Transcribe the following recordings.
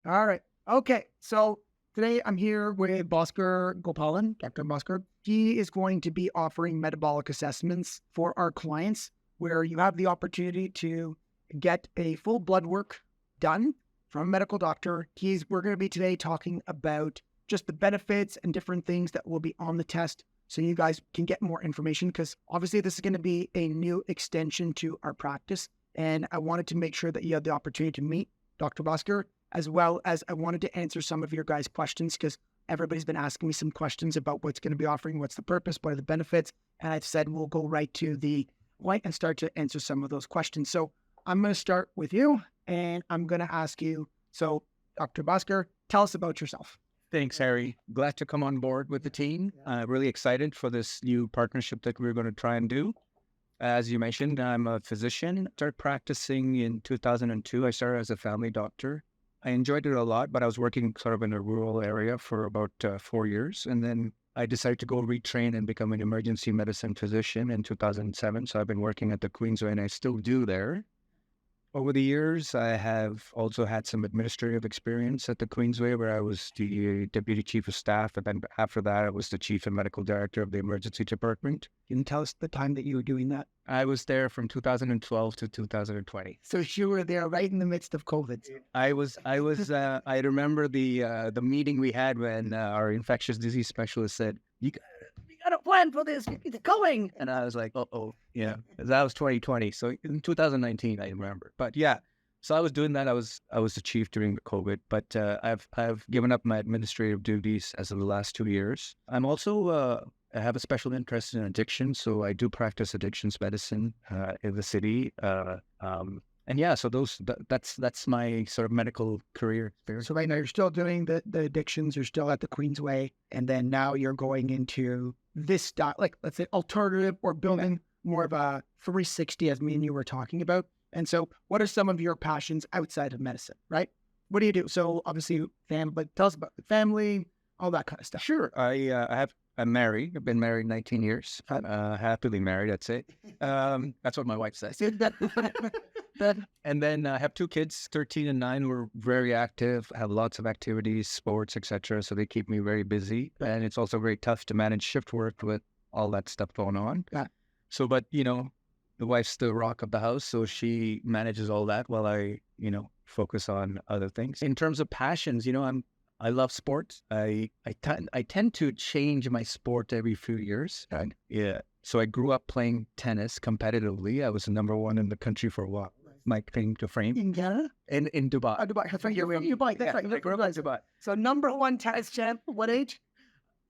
All right. Okay. So today I'm here with Bhaskar Gopalan, Dr. Bhaskar. He is going to be offering metabolic assessments for our clients where you have the opportunity to get a full blood work done from a medical doctor. We're going to be today talking about just the benefits and different things that will be on the test so you guys can get more information because obviously this is going to be a new extension to our practice. And I wanted to make sure that you had the opportunity to meet Dr. Bhaskar as well as I wanted to answer some of your guys' questions because everybody's been asking me some questions about what's going to be offering, what's the purpose, what are the benefits. And I said, we'll go right to the point and start to answer some of those questions. So I'm going to start with you and I'm going to ask you. So Dr. Bhaskar, tell us about yourself. Thanks, Harry. Glad to come on board with the team. Really excited for this new partnership that we're going to try and do. As you mentioned, I'm a physician. Started practicing in 2002. I started as a family doctor. I enjoyed it a lot, but I was working sort of in a rural area for about 4 years. And then I decided to go retrain and become an emergency medicine physician in 2007. So I've been working at the Queensway and I still do there. Over the years, I have also had some administrative experience at the Queensway where I was the deputy chief of staff. And then after that, I was the chief and medical director of the emergency department. Can you tell us the time that you were doing that? I was there from 2012 to 2020. So you were there right in the midst of COVID. I remember the meeting we had when our infectious disease specialist said, you got a plan for this, it's going. And I was like, yeah, that was 2020. So in 2019, I remember. But yeah, so I was doing that. I was the chief during the COVID, but I've given up my administrative duties as of the last 2 years. I'm also I have a special interest in addiction, so I do practice addictions medicine in the city. And yeah, so that's my sort of medical career experience. So right now you're still doing the addictions, you're still at the Queensway, and then now you're going into this style, like let's say alternative or building more of a 360 as me and you were talking about. And so what are some of your passions outside of medicine, right? What do you do? So obviously family, but tell us about the family, all that kind of stuff. Sure. I'm married. I've been married 19 years. Happily married, I'd say. That's what my wife says. And then I have 2 kids, 13 and 9. We're very active, have lots of activities, sports, etc. So they keep me very busy. And it's also very tough to manage shift work with all that stuff going on. Yeah. So, but, the wife's the rock of the house. So she manages all that while I, focus on other things. In terms of passions, I love sports. I tend to change my sport every few years. Right. Yeah. So I grew up playing tennis competitively. I was number 1 in the country for a while. My claim to fame. In Canada? In Dubai. Dubai. That's right. You're from Dubai. That's right. I grew up in Dubai. So number 1 tennis champ, what age?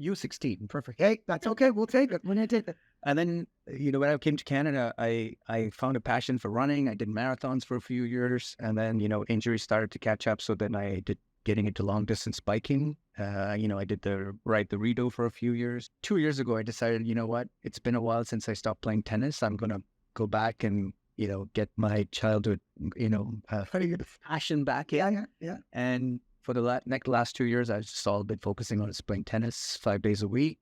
U16. Perfect. Hey, that's okay. We'll take it. We're going to take it. And then, when I came to Canada, I found a passion for running. I did marathons for a few years. And then, injuries started to catch up. So then I did getting into long distance biking. I did ride the Rideau for a few years. 2 years ago, I decided, what? It's been a while since I stopped playing tennis. I'm going to go back and, get my childhood, passion back in. Yeah. And for the last 2 years, I've just all been focusing on is playing tennis 5 days a week.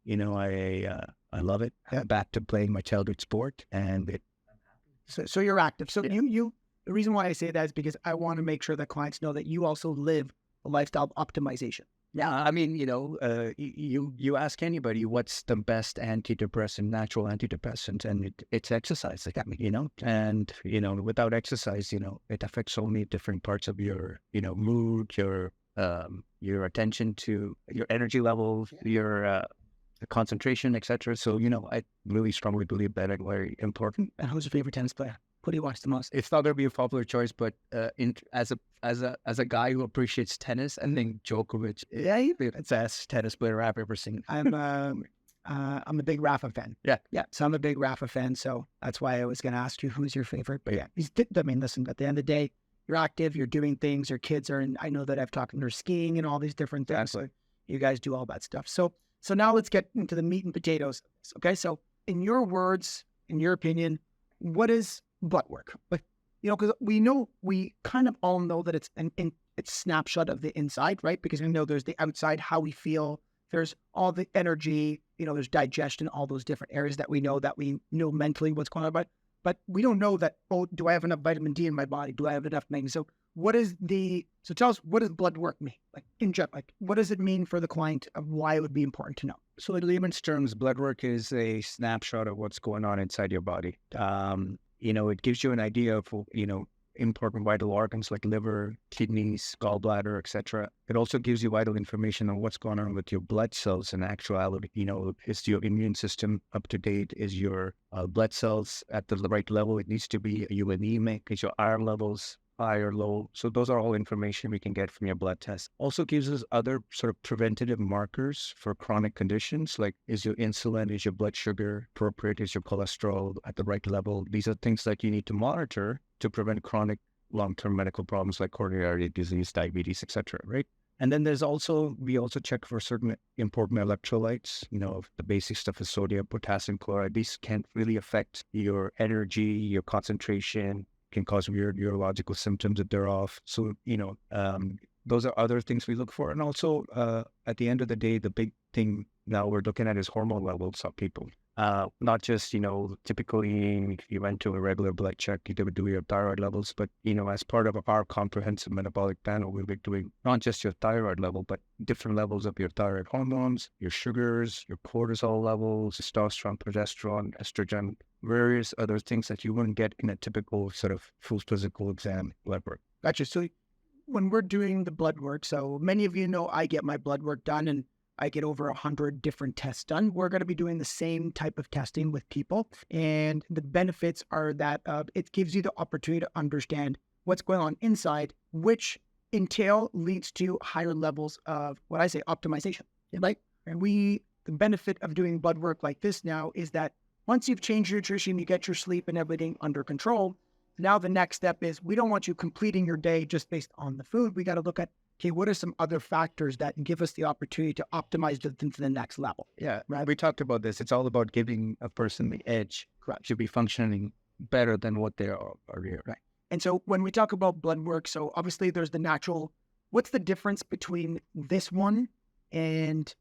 I love it. I'm back to playing my childhood sport, and So you're active. So you the reason why I say that is because I want to make sure that clients know that you also live a lifestyle optimization. Yeah, I mean, you ask anybody what's the best antidepressant, natural antidepressant, and it's exercise. And without exercise, it affects so many different parts of your, mood, your attention to your energy levels, your concentration, etc. So, I really strongly believe that it's very important. And who's your favorite tennis player? Who do you watch the most? It's not going to be a popular choice, but as a guy who appreciates tennis, I think Djokovic is the best tennis player I've ever seen. I'm a big Rafa fan. Yeah. So I'm a big Rafa fan. So that's why I was going to ask you who's your favorite. But yeah, listen. At the end of the day, you're active. You're doing things. Your kids are in. I know that I've talked to them skiing and all these different things. Absolutely. You guys do all that stuff. So now let's get into the meat and potatoes. Okay. So in your words, in your opinion, what is blood work? Like, because we kind of all know that it's it's snapshot of the inside, right? Because we know there's the outside, how we feel. There's all the energy, there's digestion, all those different areas that we know mentally what's going on. But we don't know that, do I have enough vitamin D in my body? Do I have enough magnesium? So tell us, what does blood work mean? Like in general, like what does it mean for the client of why it would be important to know? So in layman's terms, blood work is a snapshot of what's going on inside your body. It gives you an idea of, important vital organs like liver, kidneys, gallbladder, etc. It also gives you vital information on what's going on with your blood cells in actuality. Is your immune system up to date? Is your blood cells at the right level it needs to be? Are you anemic? Is your iron levels high or low? So those are all information we can get from your blood test. Also gives us other sort of preventative markers for chronic conditions, like is your insulin, is your blood sugar appropriate, is your cholesterol at the right level? These are things that you need to monitor to prevent chronic long-term medical problems like coronary disease, diabetes, etc. Right? And then we also check for certain important electrolytes. The basic stuff is sodium, potassium, chloride. These can really affect your energy, your concentration, can cause weird neurological symptoms if they're off. So, those are other things we look for. And also, at the end of the day, the big thing now we're looking at is hormone levels of people. Not just, typically if you went to a regular blood check, you would do your thyroid levels, but, as part of our comprehensive metabolic panel, we'll be doing not just your thyroid level, but different levels of your thyroid hormones, your sugars, your cortisol levels, testosterone, progesterone, estrogen, various other things that you wouldn't get in a typical sort of full physical exam blood work. Gotcha. So when we're doing the blood work, so many of you know I get my blood work done and I get over 100 different tests done. We're going to be doing the same type of testing with people. And the benefits are that it gives you the opportunity to understand what's going on inside, which leads to higher levels of what I say optimization. Like, and the benefit of doing blood work like this now is that once you've changed your nutrition, you get your sleep and everything under control. Now the next step is we don't want you completing your day just based on the food. We got to look at, okay, what are some other factors that give us the opportunity to optimize to the next level? Yeah, right. We talked about this. It's all about giving a person the edge. Correct. To be functioning better than what they are here. Right. And so when we talk about blood work, so obviously there's what's the difference between this one and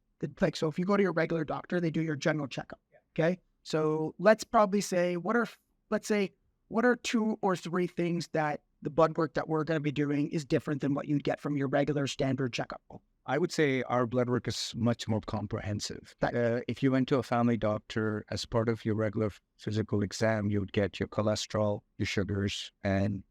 so if you go to your regular doctor, they do your general checkup. Okay. So let's probably say, what are 2 or 3 things that the blood work that we're going to be doing is different than what you'd get from your regular standard checkup? I would say our blood work is much more comprehensive. If you went to a family doctor as part of your regular physical exam, you would get your cholesterol, your sugars, and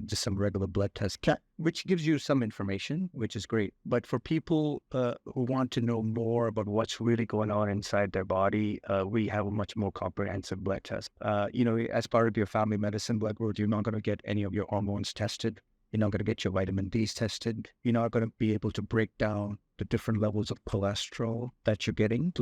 just some regular blood tests, which gives you some information, which is great. But for people who want to know more about what's really going on inside their body, we have a much more comprehensive blood test. As part of your family medicine blood work, you're not going to get any of your hormones tested. You're not going to get your vitamin D's tested. You're not going to be able to break down the different levels of cholesterol that you're getting.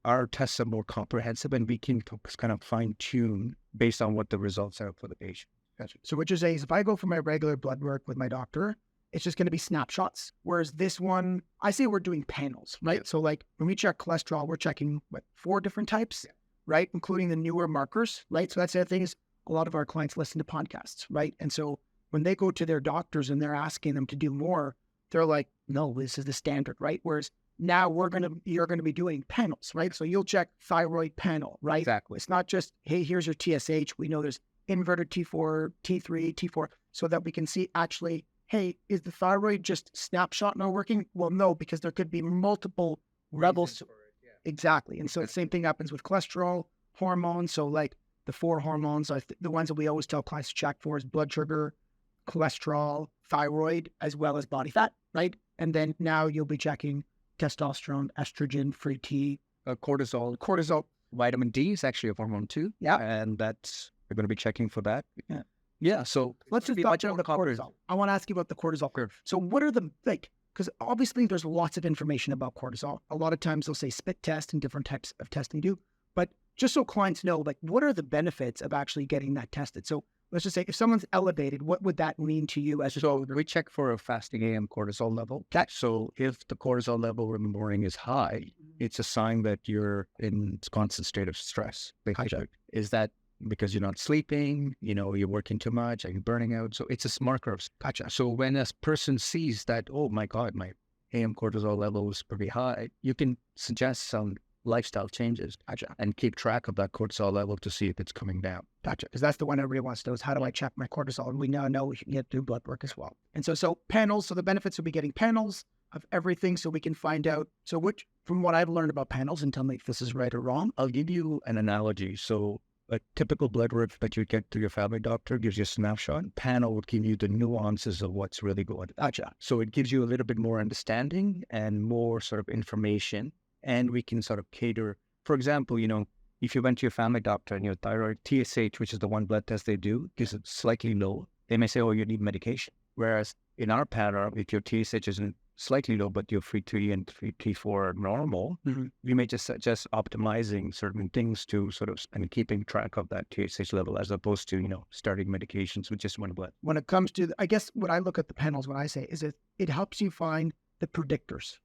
Our tests are more comprehensive, and we can kind of fine tune based on what the results are for the patient. Gotcha. So what you're saying is if I go for my regular blood work with my doctor, it's just going to be snapshots. Whereas this one, I say we're doing panels, right? Yeah. So like when we check cholesterol, we're checking 4 different types, right? Including the newer markers, right? So that's the other thing is a lot of our clients listen to podcasts, right? And so when they go to their doctors and they're asking them to do more, they're like, no, this is the standard, right? Whereas now you're going to be doing panels, right? So you'll check thyroid panel, right? Exactly. It's not just, hey, here's your TSH. We know there's inverted T4, T3, T4, so that we can see actually, hey, is the thyroid just snapshot not working? Well, no, because there could be multiple levels. Exactly. And so the same thing happens with cholesterol, hormones. So like the 4 hormones, the ones that we always tell clients to check for is blood sugar, cholesterol, thyroid, as well as body fat, right? And then now you'll be checking testosterone, estrogen, free T. Cortisol. Vitamin D is actually a hormone too. Yeah. And we're going to be checking for that. Yeah. Yeah. So let's just talk about the cortisol. I want to ask you about the cortisol curve. So what are because obviously there's lots of information about cortisol. A lot of times they'll say spit test and different types of testing do, but just so clients know, what are the benefits of actually getting that tested? So let's just say if someone's elevated, what would that mean to you? So we check for a fasting AM cortisol level. Okay. So if the cortisol level in the morning is high, it's a sign that you're in a constant state of stress. Is that because you're not sleeping, you're working too much, are you burning out? So it's a marker of gotcha. So when a person sees that, oh my God, my AM cortisol level is pretty high, you can suggest some lifestyle changes. Gotcha. And keep track of that cortisol level to see if it's coming down. Gotcha. Because that's the one everybody wants to know is how do I check my cortisol? And we now know we can get through blood work as well. And so panels, so the benefits will be getting panels of everything so we can find out. So from what I've learned about panels, and tell me if this is right or wrong. I'll give you an analogy. So a typical blood work that you get to your family doctor gives you a snapshot. Panel would give you the nuances of what's really going on. Gotcha. So it gives you a little bit more understanding and more sort of information, and we can sort of cater. For example, if you went to your family doctor and your thyroid TSH, which is the one blood test they do, is slightly low, they may say, oh, you need medication. Whereas in our panel, if your TSH isn't slightly low, but your free T and free T4 are normal, we may just suggest optimizing certain things to sort of and keeping track of that TSH level as opposed to, starting medications with just one blood. When it comes to, I guess what I look at the panels, what I say is it helps you find the predictors.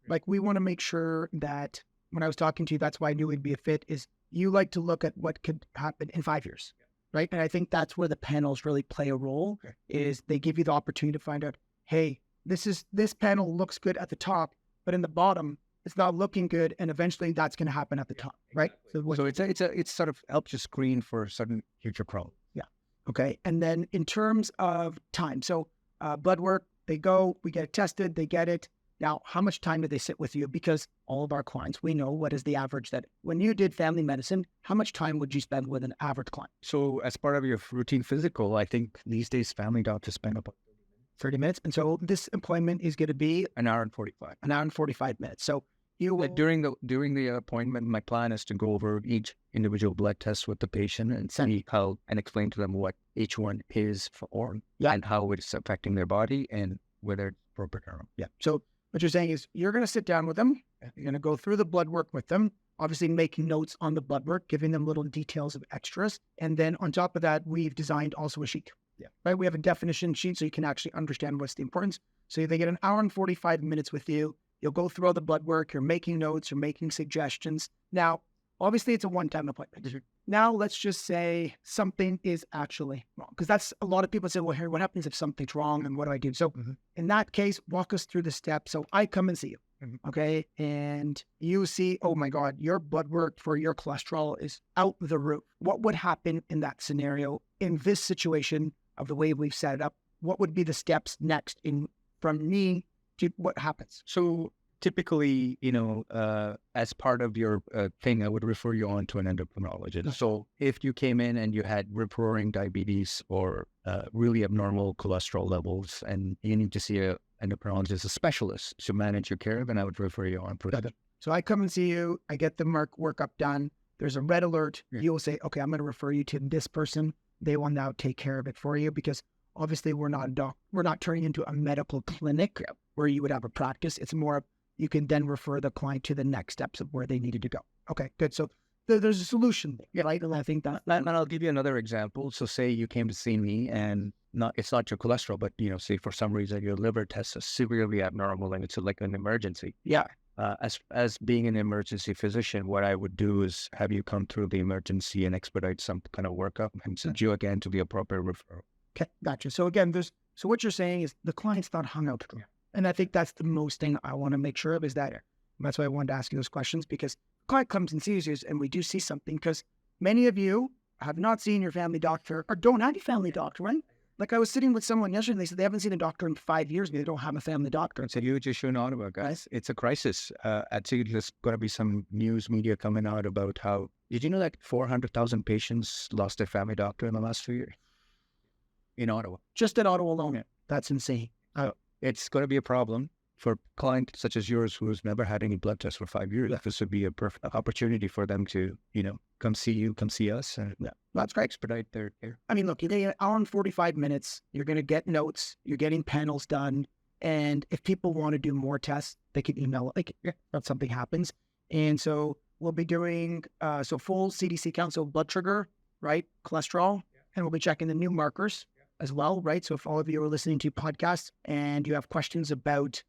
Like we want to make sure that when I was talking to you, that's why I knew it'd be a fit, is you like to look at what could happen in 5 years, right? And I think that's where the panels really play a role, is they give you the opportunity to find out, hey, this panel looks good at the top, but in the bottom, it's not looking good, and eventually that's going to happen at the top, right? So it's sort of helps you screen for certain future problems. Yeah. Okay. And then in terms of time, so blood work, we get it tested, they get it. Now, how much time do they sit with you? Because all of our clients, we know what is the average that when you did family medicine, how much time would you spend with an average client? So as part of your routine physical, I think these days family doctors spend about 30 minutes. And so this appointment is going to be an hour and 45. An hour and 45 minutes. So you will... During the appointment, my plan is to go over each individual blood test with the patient and see how and explain to them what each one is for and how it's affecting their body and whether it's appropriate or not. Yeah. So what you're saying is you're going to sit down with them. You're going to go through the blood work with them, obviously making notes on the blood work, giving them little details of extras. And then on top of that, we've designed also a sheet. Yeah. Right. We have a definition sheet so you can actually understand what's the importance. So they get an hour and 45 minutes with you. You'll go through all the blood work. You're making notes. You're making suggestions. Now, obviously, it's a one-time appointment. Now, let's just say something is actually wrong. Because that's a lot of people say, well, here, what happens if something's wrong and what do I do? So in that case, walk us through the steps. So I come and see you. Okay. And you see, oh my God, your blood work for your cholesterol is out the roof. What would happen in that scenario in this situation of the way we've set it up? What would be the steps next from me to what happens? So typically, as part of your thing, I would refer you on to an endocrinologist. So if you came in and you had rip-roaring diabetes or really abnormal cholesterol levels and you need to see an endocrinologist, a specialist to manage your care, then I would refer you on for that. So I come and see you. I get the workup done. There's a red alert. You will say, okay, I'm going to refer you to this person. They will now take care of it for you because obviously we're not turning into a medical clinic where you would have a practice. It's more, you can then refer the client to the next steps of where they needed to go. Okay, good. So there's a solution, right? And I think that... And I'll give you another example. So say you came to see me and it's not your cholesterol, but, say for some reason your liver test is severely abnormal and it's like an emergency. Yeah. As being an emergency physician, what I would do is have you come through the emergency and expedite some kind of workup and send you again to the appropriate referral. Okay, gotcha. So again, so what you're saying is the client's not hung out. Yeah. And I think that's the most thing I want to make sure of is that. That's why I wanted to ask you those questions, because the client comes and sees you and we do see something, because many of you have not seen your family doctor or don't have a family doctor, right? Like I was sitting with someone yesterday, they said they haven't seen a doctor in 5 years, but they don't have a family doctor. And so you just shouldn't know about, guys. It's a crisis. Actually, there's going to be some news media coming out about how, did you know that 400,000 patients lost their family doctor in the last 2 years? In Ottawa. Just in Ottawa alone. Yeah. That's insane. It's going to be a problem for a client such as yours who has never had any blood tests for 5 years. Yeah. This would be a perfect opportunity for them to, come see you, come see us, and that's great. Expedite their care. I mean, look, you get an hour and 45 minutes. You're going to get notes. You're getting panels done. And if people want to do more tests, they can email it. If something happens. And so we'll be doing full CDC count, so blood sugar, right, cholesterol, and we'll be checking the new markers as well, right? So if all of you are listening to podcasts and you have questions about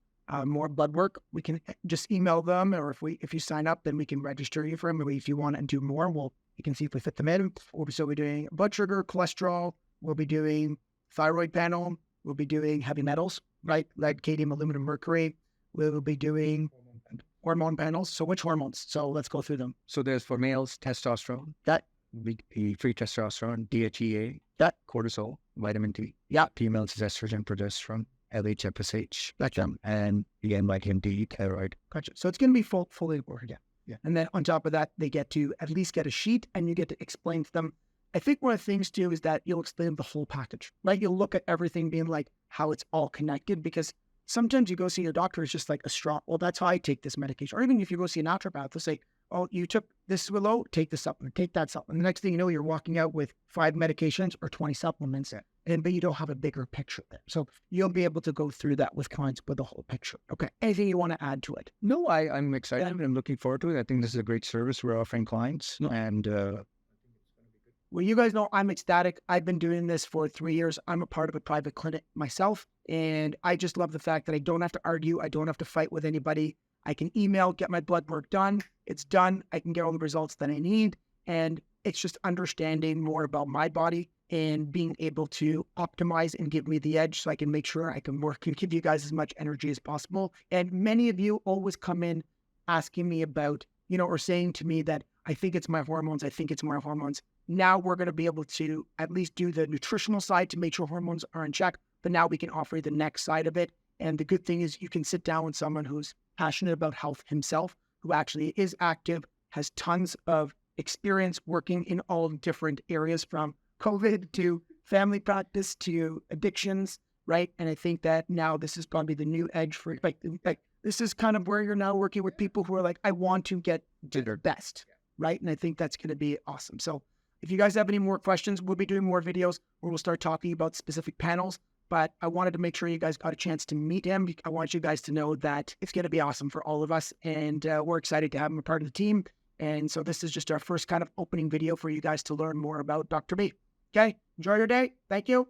more blood work, we can just email them, or if you sign up, then we can register you for them. Maybe if you want to do more, you can see if we fit them in. So we'll be doing blood sugar, cholesterol. We'll be doing thyroid panel. We'll be doing heavy metals, right? Like cadmium, aluminum, mercury. We'll be doing hormone panels. So which hormones? So let's go through them. So there's for males, testosterone, That, the free testosterone, DHEA, that, cortisol, vitamin D. yeah, Females is estrogen, progesterone, LH, FSH, gotcha. and again, vitamin D, thyroid. Gotcha. So it's going to be fully worked. Yeah. Yeah. And then on top of that, they get to at least get a sheet and you get to explain to them. I think one of the things too is that you'll explain the whole package, right? You'll look at everything being like how it's all connected, because sometimes you go see your doctor, it's just like a straw. Well, that's how I take this medication. Or even if you go see a naturopath, they'll say, oh, you took this Willow, take the supplement, take that supplement. The next thing you know, you're walking out with 5 medications or 20 supplements, but you don't have a bigger picture there. So you'll be able to go through that with clients with the whole picture. Okay. Anything you want to add to it? No, I'm excited. I'm looking forward to it. I think this is a great service we're offering clients. And well, you guys know I'm ecstatic. I've been doing this for 3 years. I'm a part of a private clinic myself. And I just love the fact that I don't have to argue. I don't have to fight with anybody. I can email, get my blood work done. It's done. I can get all the results that I need. And it's just understanding more about my body and being able to optimize and give me the edge so I can make sure I can work and give you guys as much energy as possible. And many of you always come in asking me about, or saying to me that I think it's my hormones. I think it's my hormones. Now we're going to be able to at least do the nutritional side to make sure hormones are in check. But now we can offer the next side of it. And the good thing is you can sit down with someone who's passionate about health himself, who actually is active, has tons of experience working in all different areas, from COVID to family practice to addictions, right? And I think that now this is going to be the new edge for like this is kind of where you're now working with people who are like, I want to get to their best, right? And I think that's going to be awesome. So if you guys have any more questions, we'll be doing more videos where we'll start talking about specific panels. But I wanted to make sure you guys got a chance to meet him. I want you guys to know that it's going to be awesome for all of us. And we're excited to have him a part of the team. And so this is just our first kind of opening video for you guys to learn more about Dr. B. Okay, enjoy your day. Thank you.